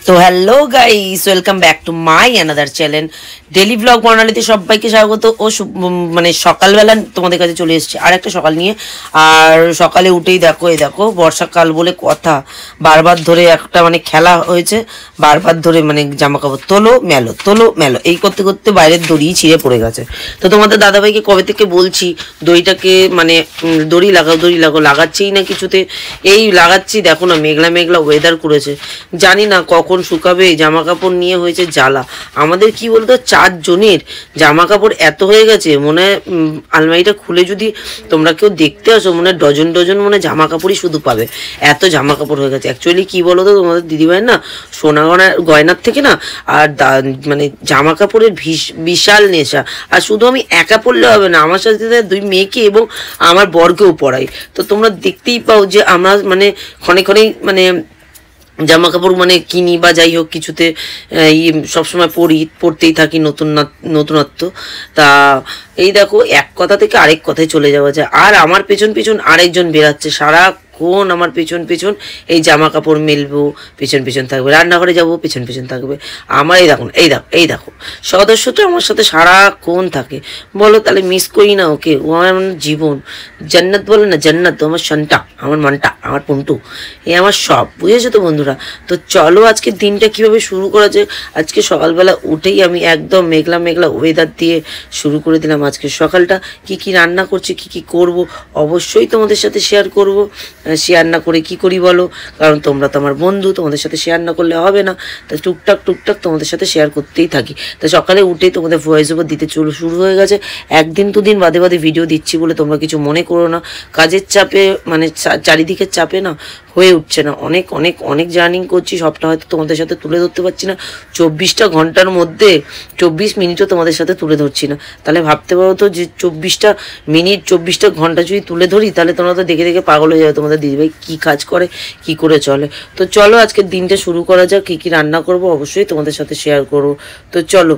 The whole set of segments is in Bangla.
তো hello guys, welcome back to my another channel daily blog বর্ণালীতে সবাইকে স্বাগত। ও মানে সকালবেলা তোমাদের কাছে চলে এসেছে আর একটা সকাল নিয়ে। আর সকালে উঠেই দেখো বর্ষাকাল বলে কথা, বারবার ধরে একটা মানে খেলা হয়েছে, বারবার ধরে মানে জামা কাপড় তোলো মেলো এই করতে করতে বাইরের দড়ি ছিঁড়ে পড়ে গেছে। তো তোমাদের দাদাভাইকে কবে থেকে বলছি দড়িটাকে মানে দড়ি লাগাও লাগাচ্ছেই না কিছুতে। এই লাগাচ্ছি, দেখো না মেঘলা ওয়েদার করেছে, জানি না কখন শুকাবে। জামা কাপড় নিয়ে হয়েছে জ্বালা। আমাদের কি বলতো, 4 জনের জামা কাপড় এত হয়ে গেছে, মনে হয় আলমারিটা খুলে যদি তোমরা কেউ দেখতে আসো, মনে হয় ডজন মনে জামা কাপড়ই শুধু পাবে, এত জামা কাপড় হয়ে গেছে। অ্যাকচুয়ালি কি বলো তো, তোমাদের দিদিভাই না সোনা গয়নার থেকে না আর মানে জামা কাপড়ের বিশাল নেশা। আর শুধু আমি একা পড়লে হবে না, আমার সাথে 2 মেয়েকে এবং আমার বরকেও পড়াই। তো তোমরা দেখতেই পাও যে আমরা মানে ক্ষণে মানে জামা কাপড় মানে কিনি বা যাই হোক কিছুতে সবসময় পড়তেই থাকি নতুনত্ব। তা এই দেখো, এক কথা থেকে আরেক কথায় চলে যাওয়া যায়। আর আমার পেছন আরেকজন বেরাচ্ছে সারাক্ষণ আমার পেছন এই জামা কাপড় মেলবো, পেছন থাকবে, রান্নাঘরে যাবো, পেছন থাকবে। আমার এই দেখো সদস্যটা আমার সাথে সারাক্ষণ থাকে। বলো তাহলে মিস করি না ওকে? ও আমার জীবন, জান্নাত বলে না, জান্নাত আমার সন্টা, আমার মনটা, আমার পুন্টু, এই আমার সব, বুঝেছো তো বন্ধুরা? তো চলো আজকে দিনটা কিভাবে শুরু করা যায়। আজকে সকালবেলা উঠেই আমি একদম মেঘলা ওয়েদার দিয়ে শুরু করে দিলাম আজকে সকালটা। কি রান্না করছি, কি করব, অবশ্যই তোমাদের সাথে শেয়ার করব। শেয়ার না করে কি করি বলো? কারণ তোমরা তো আমার বন্ধু, তোমাদের সাথে শেয়ার না করলে হবে না। তা টুকটাক তোমাদের সাথে শেয়ার করতেই থাকি। তা সকালে উঠেই তোমাদের ভয়েস ওভার দিতে শুরু হয়ে গেছে। 1 দিন 2 দিন বাদে ভিডিও দিচ্ছি বলে তোমরা কিছু মনে করো না। কাজের চাপে মানে চারিদিকের চাপে না হয়ে উঠছে না। অনেক জার্নিং করছি, সবটা হয়তো তোমাদের সাথে তুলে ধরতে পারছি না। 24টা ঘন্টার মধ্যে 24 মিনিটও তোমাদের সাথে তুলে ধরছি না। তাহলে ভাবতে পারো তো যে 24টা মিনিট 24টা ঘন্টা যদি তুলে ধরি, তাহলে তোমরা তো দেখে পাগল হয়ে যাবে তোমাদের দিদিভাই কি কাজ করে, কি করে চলে। তো চলো আজকের দিনটা শুরু করা যাক। কি রান্না করব অবশ্যই তোমাদের সাথে শেয়ার করবো। তো চলো,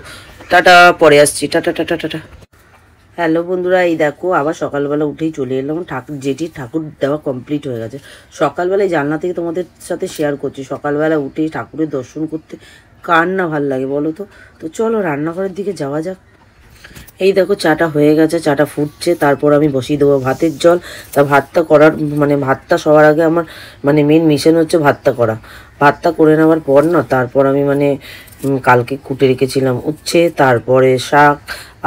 টাটা, পরে আসছি, টাটা। হ্যালো বন্ধুরা, এই দেখো আবার সকালবেলা উঠেই চলে এলাম। ঠাকুর দেওয়া কমপ্লিট হয়ে গেছে। সকালবেলায় জানলা থেকে তোমাদের সাথে শেয়ার করছি। সকালবেলা উঠেই ঠাকুরের দর্শন করতে কার না ভাল লাগে বলো তো? তো চলো রান্নাঘরের দিকে যাওয়া যাক। এই দেখো চাটা হয়ে গেছে, চাটা ফুটছে, তারপর আমি বসিয়ে দেবো ভাতের জল। তা ভাতটা করার মানে ভাতটা সবার আগে আমার মানে মেন মিশন হচ্ছে ভাতটা করে নেওয়ার পর না, তারপর আমি মানে কালকে কুটে রেখেছিলাম উচ্ছে, তারপরে শাক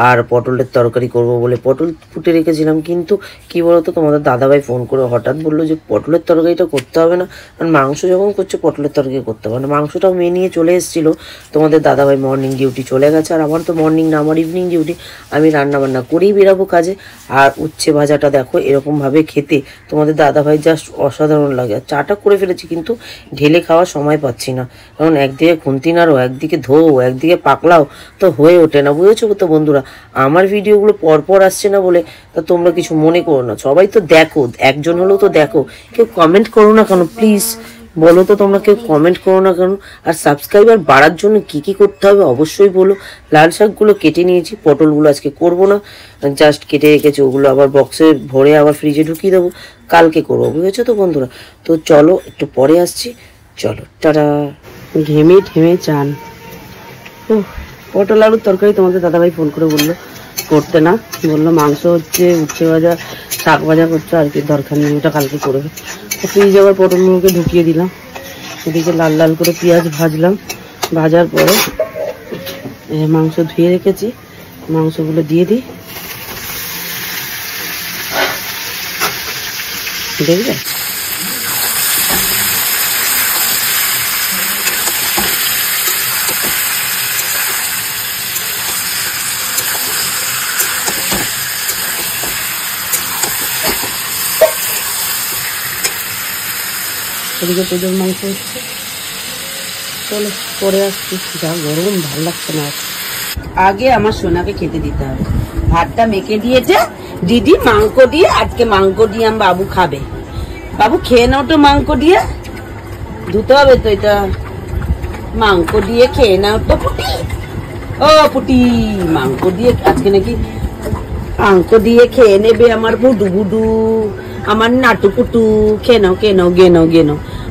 আর পটলের তরকারি করব বলে পটল কুটে রেখেছিলাম। কিন্তু কি বলতো, তোমাদের দাদাভাই ফোন করে হঠাৎ বললো যে পটলের তরকারিটা করতে হবে না, কারণ মাংস যখন করছে পটলের তরকারি করতে হবে না। মাংসটাও মেয়ে নিয়ে চলে এসেছিলো। তোমাদের দাদাভাই মর্নিং ডিউটি চলে গেছে, আর আমার তো মর্নিং না, আমার ইভিনিং ডিউটি। আমি রান্নাবান্না করেই বেরাবো কাজে। আর উচ্ছে ভাজাটা দেখো এরকমভাবে খেতে তোমাদের দাদাভাই জাস্ট অসাধারণ লাগে। আর চাটা করে ফেলেছি, কিন্তু ঢেলে খাওয়ার সময় পাচ্ছি না, কারণ একদিকে খুন্তি নাড়ো, একদিকে ধোও, একদিকে পাকলাও, তো হয়ে ওঠে না, বুঝেছো তো বন্ধুরা? আমার ভিডিওগুলো পরপর আসছে না বলে তা তোমরা কিছু মনে করো না। সবাই তো দেখো, একজন হলেও তো দেখো, কেউ কমেন্ট করো না কেন প্লিজ বলো তো? তোমরা কেউ কমেন্ট করো না কেন? আর সাবস্ক্রাইবার বাড়ার জন্য কি করতে হবে অবশ্যই বলো। লাল শাকগুলো কেটে নিয়েছি, পটলগুলো আজকে করবো না, জাস্ট কেটে রেখেছি, ওগুলো আবার বক্সে ভরে আবার ফ্রিজে ঢুকিয়ে দেবো, কালকে করবো, বুঝেছো তো বন্ধুরা? তো চলো একটু পরে আসছি, চলো টাটা। ঘেমে চান। পটল আলুর তরকারি তোমাদের দাদাভাই ফোন করে বললো করতে, না বললো মাংস হচ্ছে, উচ্ছে ভাজা, শাক ভাজা করছে, আর কি দরকার নেই, ওটা কালকে করবে। ফ্রিজে আবার পটলগুলোকে ঢুকিয়ে দিলাম। এদিকে লাল করে পেঁয়াজ ভাজলাম, ভাজার পরে মাংস ধুয়ে রেখেছি, মাংসগুলো দিয়ে দিই, দেখবে? এদিকে পুজোর মাংস হচ্ছে, চলো পরে আসছি। যা গরম, ভাল লাগছে না। আগে আমার সোনাকে খেতে দিতে হবে। ভাতটা মেখে দিয়েছে দিদি মাংস দিয়ে, আজকে মাংস দিয়ে আমার বাবু খাবে। বাবু খেয়ে নাও তো, মাংস দিয়ে ধুতে হবে তো, এটা মাংস দিয়ে খেয়ে নাও তো পুটি। ও পুটি, মাংস দিয়ে আজকে নাকি মাংস দিয়ে খেয়ে নেবে আমার বুডু, আমার নাটুকুটু। খেয়ে নাও,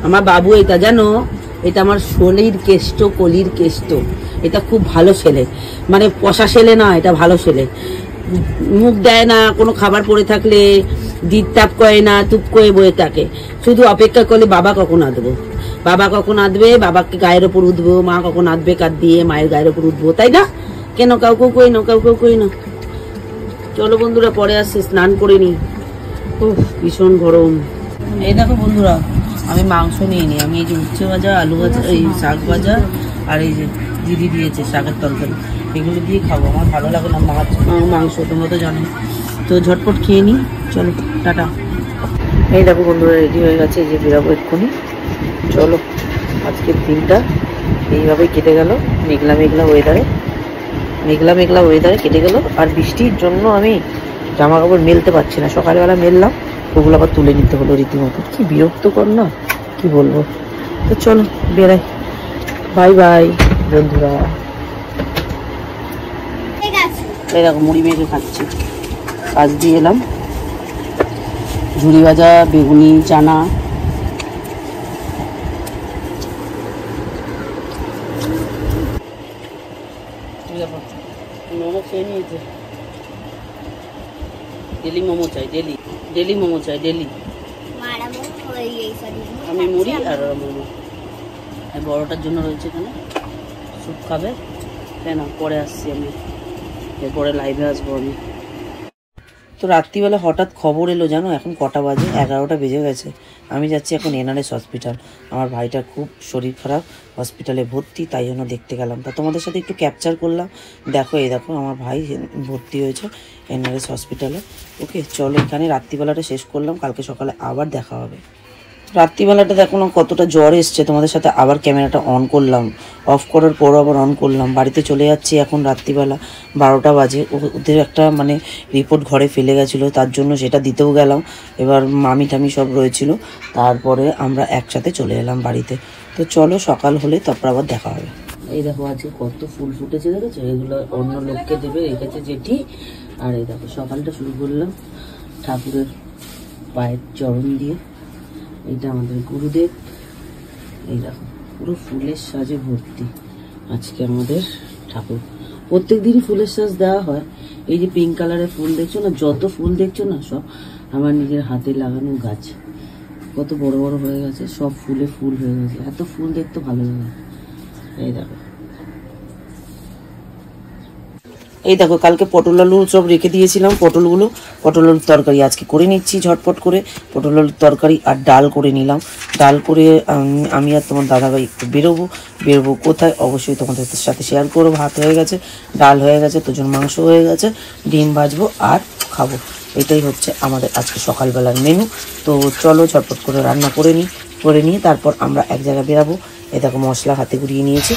আমার বাবু এটা জানো এটা আমার শোলের কেষ্ট, কলির কেষ্ট। এটা খুব ভালো ছেলে, মানে পশা ছেলে না, এটা ভালো ছেলে। মুখ দেয় না, কোনো খাবার পড়ে থাকলে দিত তাপ করে না, তুপ করে বয়ে থাকে, শুধু অপেক্ষা করলে বাবা কখন আঁদবো, বাবা কখন আঁদবে, বাবাকে গায়ের ওপর উঠবো, মা কখন আঁদবে কাঁদ দিয়ে মায়ের গায়ের ওপর উঠবো, তাই না? কেন কাউকেও কই না, কাউকেও কই না। চলো বন্ধুরা, পরে আসছে, স্নান করে নি। ভীষণ গরম। এই দেখো বন্ধুরা, আমি মাংস নিয়ে নিই। আমি এই যে উচ্ছে ভাজা, আলু ভাজা, এই শাক ভাজা, আর এই যে দিদি দিয়েছে শাকের তরকারি, এগুলো দিয়ে খাবো। আমার ভালো লাগে না মাংস, তোমরা তো জানো। তো ঝটপট খেয়ে নিই, চলো টাটা। এই দেখো বন্ধুরা, রেডি হয়ে গেছে, এই যে বেরাবো এক্ষুনি। চলো, আজকের দিনটা এইভাবেই কেটে গেল, মেঘলা মেঘলা ওয়েদারে, মেঘলা মেঘলা ওয়েদারে কেটে গেল। আর বৃষ্টির জন্য আমি জামা কাপড় মেলতে পারছি না। সকালবেলা মেললাম, ওগুলো আবার তুলে নিতে হলো রীতিমতো। কি বিরক্তকর না, কি বলবো। তো চলো বেরাই, বাই বাই বন্ধুরা। এই দেখো মুড়ি মেখে খাচ্ছি, কাজ দিয়ে এলাম। ঝুড়ি ভাজা, বেগুনি, চানা। মোমো খেয়ে নিয়েছে, ডেলি মোমো চাই, ডেলি ডেলি মোমো চাই, ডেলি। আমি মুড়ি আর মোমো। বড়টার জন্য রয়েছে এখানে, স্যুপ খাবে। কেন পরে আসছি আমি, এরপরে লাইভে আসবো আমি। তো রাত্রিবেলা হঠাৎ খবর এলো, জানো এখন কটা বাজে? 11টা বেজে গেছে। আমি যাচ্ছি এখন এনআরএস হসপিটাল। আমার ভাইটার খুব শরীর খারাপ, হসপিটালে ভর্তি, তাই জন্য দেখতে গেলাম। তা তোমাদের সাথে একটু ক্যাপচার করলাম। দেখো, এই দেখো আমার ভাই ভর্তি হয়েছে এনআরএস হসপিটালে। ওকে চলো, এখানে রাত্রিবেলাটা শেষ করলাম, কালকে সকালে আবার দেখা হবে। রাত্রিবেলাটা দেখো না কতটা জ্বর এসছে। তোমাদের সাথে আবার ক্যামেরাটা অন করলাম, অফ করার পর আবার অন করলাম। বাড়িতে চলে যাচ্ছি এখন রাত্রিবেলা, 12টা বাজে। ওদের একটা মানে রিপোর্ট ঘরে ফেলে গেছিলো, তার জন্য সেটা দিতেও গেলাম। এবার মামি টামি সব রয়েছিল, তারপরে আমরা একসাথে চলে এলাম বাড়িতে। তো চলো, সকাল হলে তারপর আবার দেখা হবে। এই দেখো আজকে কত ফুল ফুটেছে, দেখেছো? এগুলো অন্য লোককে দেবে, রেখেছে জেঠি। আর এই দেখো সকালটা শুরু করলাম ঠাকুরের পায়ের চরণ দিয়ে। এইটা আমাদের গুরুদেব। এই দেখো পুরো ফুলের সাজে ভর্তি আজকে আমাদের ঠাকুর। প্রত্যেক দিনই ফুলের সাজ দেওয়া হয়। এই যে পিঙ্ক কালারের ফুল দেখছো না, যত ফুল দেখছো না, সব আমার নিজের হাতে লাগানো গাছ। কত বড় বড় হয়ে গেছে, সব ফুলে ফুল হয়ে গেছে। এত ফুল দেখতে ভালো লাগে। এই দেখো, এই দেখো কালকে পটল আলু সব রেখে দিয়েছিলাম। পটল আলুর তরকারি আজকে করে নিচ্ছি ঝটপট করে। পটল আলুর তরকারি আর ডাল করে নিলাম। ডাল করে আমি আর তোমার দাদাভাই একটু বেরোবো কোথায় অবশ্যই তোমাদের সাথে শেয়ার করবো। ভাত হয়ে গেছে, ডাল হয়ে গেছে, তোজন মাংস হয়ে গেছে, ডিম ভাজবো আর খাবো। এটাই হচ্ছে আমাদের আজকে সকালবেলার মেনু। তো চলো ঝটপট করে রান্না করে নিয়ে তারপর আমরা এক জায়গায় বেরাবো। এই দেখো মশলা হাতে গুঁড়িয়ে নিয়েছি।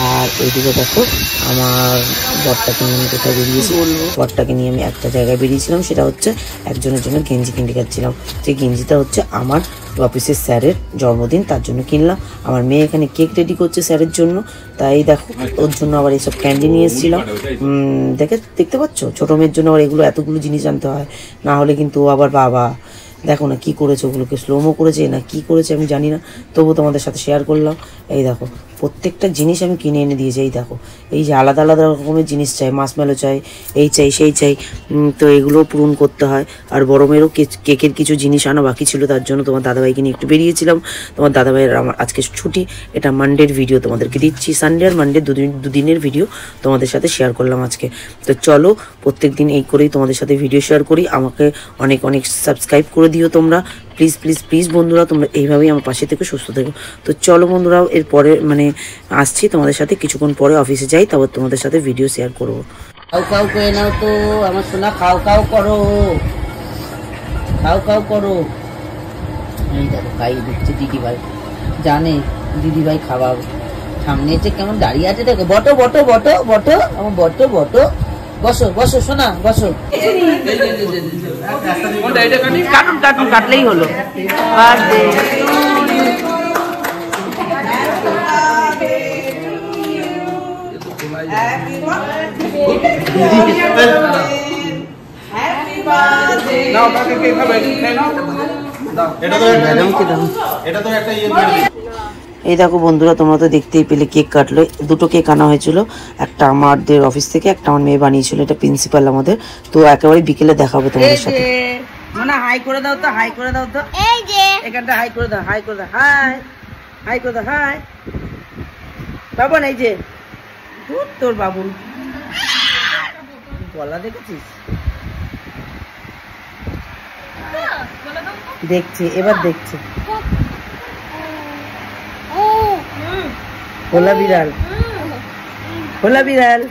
আর এইদিকে দেখো আমার বরটাকে নিয়ে আমি কোথায় বেরিয়েছি। বরটাকে নিয়ে আমি একটা জায়গায় বেরিয়েছিলাম, সেটা হচ্ছে একজনের জন্য গেঞ্জি কিনতে যাচ্ছিলাম। যে গেঞ্জিটা হচ্ছে আমার অফিসের স্যারের জন্মদিন, তার জন্য কিনলাম। আমার মেয়ে এখানে কেক রেডি করছে স্যারের জন্য, তাই দেখো ওর জন্য আবার এইসব ক্যান্ডি নিয়ে এসেছিলাম। দেখতে পাচ্ছ, ছোটো মেয়ের জন্য আবার এগুলো এতগুলো জিনিস আনতে হয়, না হলে কিন্তু আবার বাবা দেখো না কি করেছে, ওগুলোকে স্লোমো করেছে না কি করেছে আমি জানি না, তবু তোমাদের সাথে শেয়ার করলাম। এই দেখো প্রত্যেকটা জিনিস আমি কিনে এনে দিয়েছি। এই দেখো এই যে আলাদা আলাদা রকমের জিনিস চাই, মার্শমেলো চাই, এই চাই সেই চাই, তো এগুলো পূরণ করতে হয়। আর বড় মেয়েরও কেকের কিছু জিনিস আনা বাকি ছিল, তার জন্য তোমার দাদাভাইকে নিয়ে একটু বেরিয়েছিলাম। তোমার দাদাভাইয়ের আমার আজকে ছুটি, এটা মানডের ভিডিও তোমাদেরকে দিচ্ছি। সানডে আর মানডে দুদিনের ভিডিও তোমাদের সাথে শেয়ার করলাম আজকে। তো চলো প্রত্যেক দিন এই করেই তোমাদের সাথে ভিডিও শেয়ার করি। আমাকে অনেক অনেক সাবস্ক্রাইব করে দিও তোমরা, প্লিজ প্লিজ প্লিজ বন্ধুরা, তোমরা এইভাবেই আমার পাশে থেকে সুস্থ থেকো। তো চলো বন্ধুরাও, এরপরে মানে আসছি তোমাদের সাথে কিছুক্ষণ পরে, অফিসে যাই, তারপর তোমাদের সাথে ভিডিও শেয়ার করবো। খাও খাও করে নাও তো আমার সোনা, খাও খাও করো, খাও খাও করো। এই দেখো খাই দিচ্ছে দিদিভাই, জানে দিদিভাই খাওয়াবো। সামনে এসে কেমন দাঁড়িয়ে আছে দেখো। বটো বটো বটো বটো আমার বটো বটো, বসো বসো সোনা বসো। কাটুন কাটুন কাটলেই হলো। এই দেখো বন্ধুরা, তোমরা তো দেখতেই পেলে কেক কাটলো। দুটো কেক আনা হয়েছিল, একটা আমাদের অফিস থেকে, একটা আমার মেয়ে বানিয়েছিল। এটা প্রিন্সিপাল আমাদের। তো একেবারে বিকেলে দেখাবো তোমাদের সাথে। মানে হাই করে দাও তো, হাই করে দাও তো, এই যে এখানটা হাই করে দাও, হাই করে দাও, হাই হাই করে দাও, হাই বাবন। এই যে তোর বাবুন গলা দেখেছিস, দেখছে এবার, দেখছে ভোলা বিড়াল, ভোলা বিড়াল।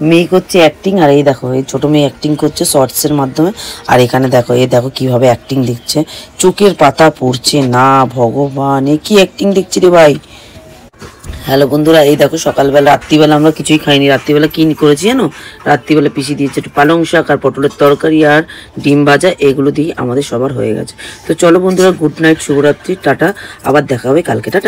মেয়ে করছে অ্যাক্টিং, আর এই দেখো এই ছোট মেয়ে অ্যাক্টিং করছে শর্টস এর মাধ্যমে। আর এখানে দেখো, এই দেখো কিভাবে অ্যাক্টিং দেখছে, চোখের পাতা পড়ছে না। ভগবান, এ কি অ্যাক্টিং দেখছি রে ভাই। হ্যালো বন্ধুরা, এই দেখো সকালবেলা, রাত্রিবেলা আমরা কিছুই খাইনি। রাত্রিবেলা কি করেছি জানো? রাত্রিবেলা পিষি দিয়েছে একটু পালং শাক আর পটলের তরকারি আর ডিম ভাজা, এগুলো দিয়ে আমাদের সবার হয়ে গেছে। তো চলো বন্ধুরা, গুড নাইট, শুভরাত্রি, টাটা, আবার দেখা হবে কালকে, টাটা।